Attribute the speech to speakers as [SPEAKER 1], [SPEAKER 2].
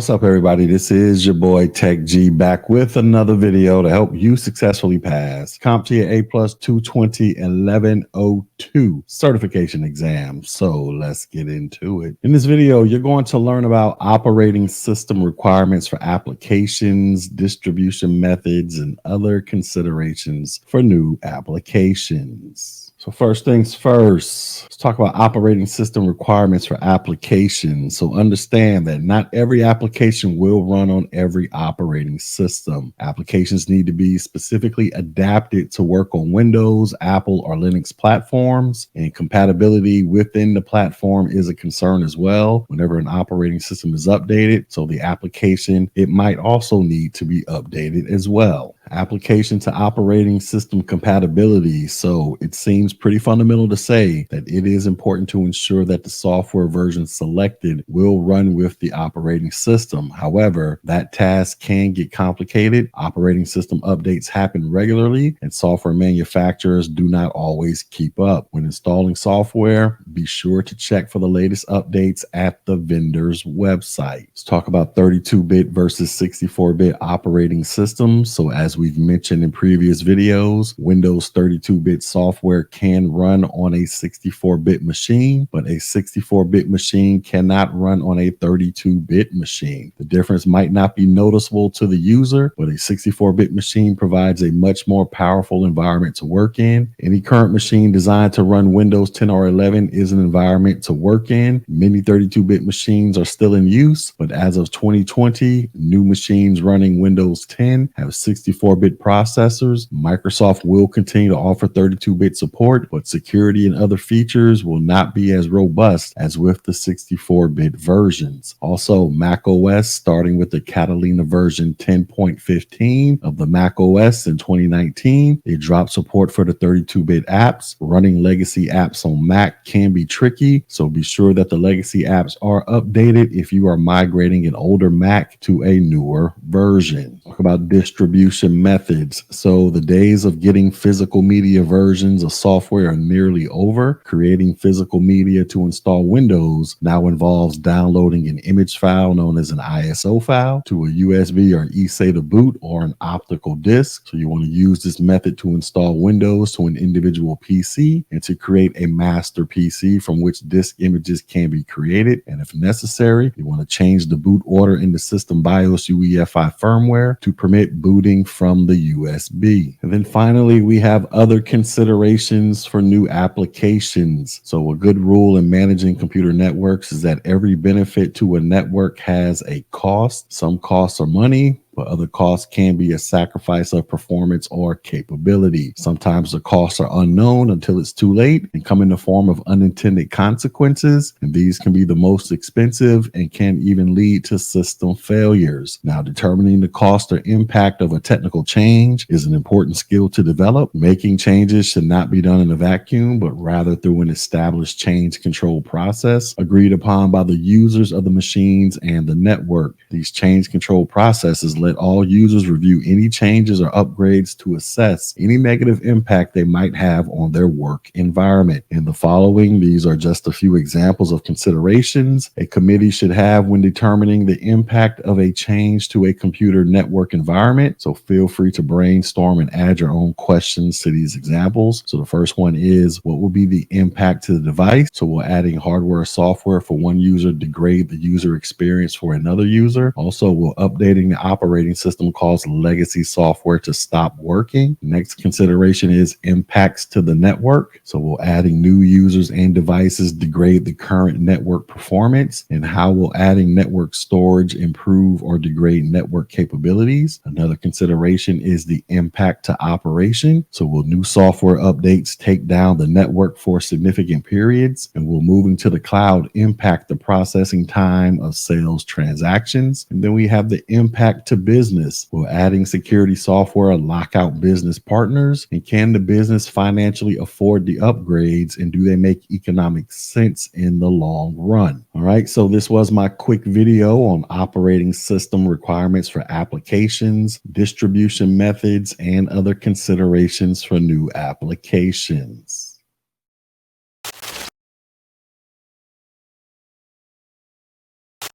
[SPEAKER 1] What's up, everybody? This is your boy Tech G back with another video to help you successfully pass CompTIA A+ 220 1102 certification exam. So let's get into it. In this video, you're going to learn about operating system requirements for applications, distribution methods, and other considerations for new applications. So first things first, let's talk about operating system requirements for applications. So understand that not every application will run on every operating system. Applications need to be specifically adapted to work on Windows, Apple, or Linux platforms, and compatibility within the platform is a concern as well. Whenever an operating system is updated, so the application, it might also need to be updated as well. Application to operating system compatibility. So it seems pretty fundamental to say that it is important to ensure that the software version selected will run with the operating system. However, that task can get complicated. Operating system updates happen regularly, and software manufacturers do not always keep up. When installing software, be sure to check for the latest updates at the vendor's website. Let's talk about 32-bit versus 64-bit operating systems. So as we've mentioned in previous videos, Windows 32-bit software can run on a 64-bit machine, but a 64-bit machine cannot run on a 32-bit machine. The difference might not be noticeable to the user, but a 64-bit machine provides a much more powerful environment to work in. Any current machine designed to run Windows 10 or 11 is an environment to work in. Many 32-bit machines are still in use, but as of 2020, new machines running Windows 10 have 64-bit processors. Microsoft will continue to offer 32-bit support, but security and other features will not be as robust as with the 64-bit versions. Also, Mac OS, starting with the Catalina version 10.15 of the Mac OS in 2019, it dropped support for the 32-bit apps. Running legacy apps on Mac can be tricky, so be sure that the legacy apps are updated if you are migrating an older Mac to a newer version. Talk about distribution methods. So the days of getting physical media versions of software are nearly over. Creating physical media to install Windows now involves downloading an image file known as an ISO file to a USB or eSATA boot or an optical disk. So you want to use this method to install Windows to an individual PC and to create a master PC from which disk images can be created. And if necessary, you want to change the boot order in the system BIOS UEFI firmware to permit booting from the USB. And then finally, we have other considerations for new applications. So a good rule in managing computer networks is that every benefit to a network has a cost. Some costs are money, but other costs can be a sacrifice of performance or capability. Sometimes the costs are unknown until it's too late and come in the form of unintended consequences, and these can be the most expensive and can even lead to system failures. Now, determining the cost or impact of a technical change is an important skill to develop. Making changes should not be done in a vacuum, but rather through an established change control process agreed upon by the users of the machines and the network. These change control processes let all users review any changes or upgrades to assess any negative impact they might have on their work environment. In the following, these are just a few examples of considerations a committee should have when determining the impact of a change to a computer network environment. So feel free to brainstorm and add your own questions to these examples. So the first one is, what will be the impact to the device? So will adding hardware or software for one user degrade the user experience for another user? Also, will updating the operating system cause legacy software to stop working? Next consideration is impacts to the network. So will adding new users and devices degrade the current network performance? And how will adding network storage improve or degrade network capabilities? Another consideration is the impact to operation. So will new software updates take down the network for significant periods? And will moving to the cloud impact the processing time of sales transactions? And then we have the impact to business. Will adding security software lock out business partners? And can the business financially afford the upgrades? And do they make economic sense in the long run? All right, so this was my quick video on operating system requirements for applications, distribution methods, and other considerations for new applications.